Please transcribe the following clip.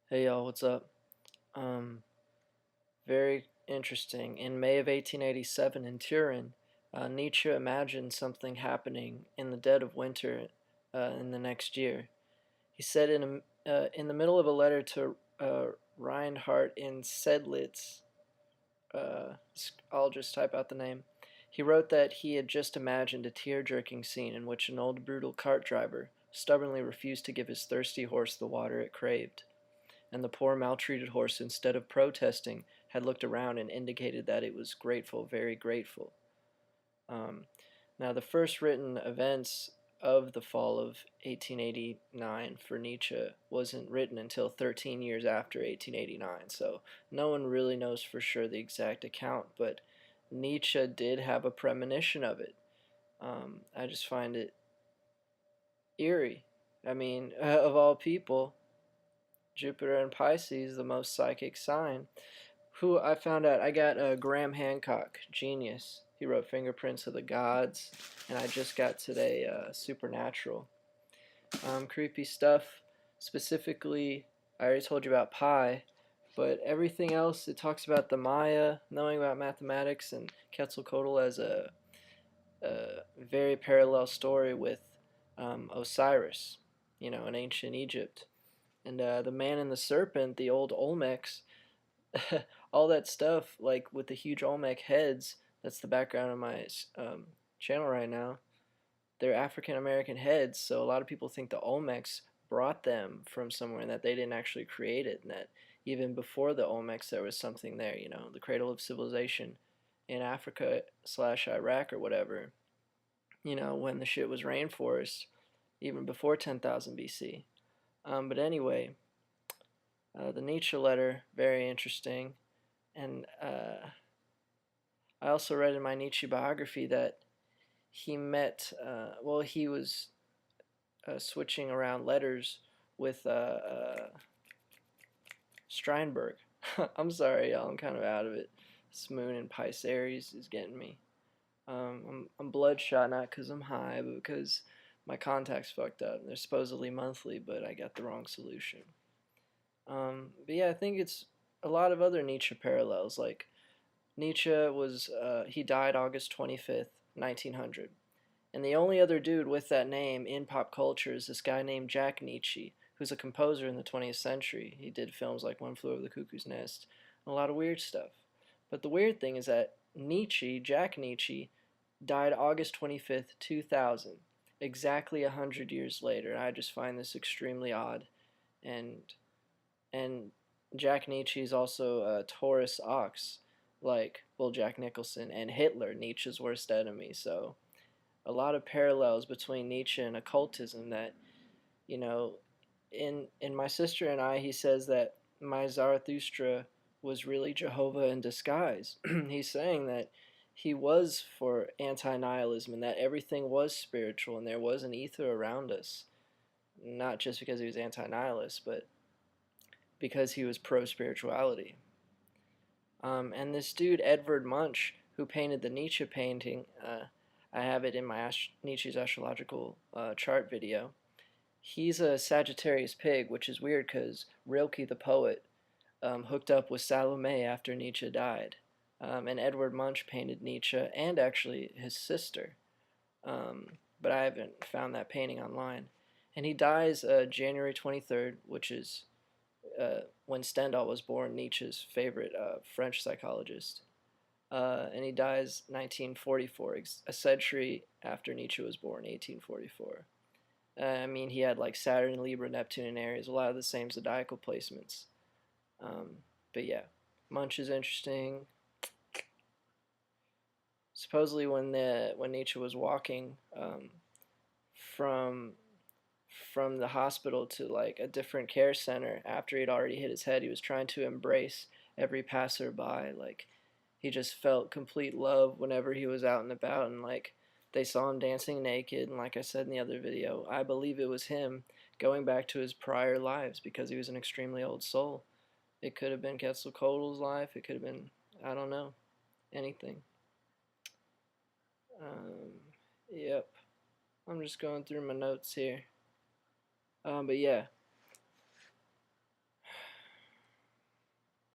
Hey y'all, what's up? Um, Very interesting. In May of 1887 in Turin, Nietzsche imagined something happening in the dead of winter in the next year. He said in the middle of a letter to Reinhard in Sedlitz, I'll just type out the name. He wrote that he had just imagined a tear-jerking scene in which an old brutal cart driver stubbornly refused to give his thirsty horse the water it craved, and the poor maltreated horse, instead of protesting, had looked around and indicated that it was grateful, very grateful. Um, Now, the first written events of the fall of 1889 for Nietzsche wasn't written until 13 years after 1889, so no one really knows for sure the exact account, but Nietzsche did have a premonition of it. I just find it eerie. I mean, of all people, Jupiter and Pisces, the most psychic sign. Who I found out, I got Graham Hancock, genius. He wrote Fingerprints of the Gods, and I just got today Supernatural. Creepy stuff. Specifically, I already told you about pi, but everything else, it talks about the Maya, knowing about mathematics, and Quetzalcoatl as a very parallel story with Osiris, in ancient Egypt. And the man and the serpent, the old Olmecs, all that stuff, like with the huge Olmec heads, that's the background of my channel right now. They're African American heads, so a lot of people think the Olmecs brought them from somewhere and that they didn't actually create it, and that even before the Olmecs there was something there, the cradle of civilization in Africa slash Iraq or whatever, when the shit was rainforest, even before 10,000 BC. But anyway, the Nietzsche letter, very interesting. And I also read in my Nietzsche biography that he was switching around letters with Steinberg. I'm sorry, y'all, I'm kind of out of it. This moon in Pisces is getting me. I'm bloodshot, not because I'm high, but because my contacts fucked up. They're supposedly monthly, but I got the wrong solution. But yeah, I think it's a lot of other Nietzsche parallels. Like Nietzsche he died August 25th, 1900. And the only other dude with that name in pop culture is this guy named Jack Nitzsche, who's a composer in the 20th century. He did films like One Flew Over the Cuckoo's Nest and a lot of weird stuff. But the weird thing is that Jack Nitzsche, died August 25th, 2000, exactly 100 years later. And I just find this extremely odd. And and Jack Nietzsche is also a Taurus ox, like Jack Nicholson, and Hitler, Nietzsche's worst enemy. So a lot of parallels between Nietzsche and occultism that, you know, in My Sister and I, he says that my Zarathustra was really Jehovah in disguise. He's saying that he was for anti-nihilism and that everything was spiritual and there was an ether around us, not just because he was anti-nihilist, but because he was pro-spirituality. And this dude, Edvard Munch, who painted the Nietzsche painting, I have it in my Nietzsche's astrological chart video. He's a Sagittarius pig, which is weird because Rilke the poet hooked up with Salome after Nietzsche died. And Edvard Munch painted Nietzsche and actually his sister. But I haven't found that painting online. And he dies January 23rd, which is when Stendhal was born, Nietzsche's favorite French psychologist. And he dies 1944, a century after Nietzsche was born, 1844. I mean, he had like Saturn, Libra, Neptune, and Aries, a lot of the same zodiacal placements. But yeah, Munch is interesting. Supposedly, when Nietzsche was walking from the hospital to like a different care center after he'd already hit his head, he was trying to embrace every passerby. Like he just felt complete love whenever he was out and about, and like they saw him dancing naked. And like I said in the other video, I believe it was him going back to his prior lives because he was an extremely old soul. It could have been Quetzalcoatl's life. It could have been, I don't know, anything. Yep. I'm just going through my notes here. But yeah,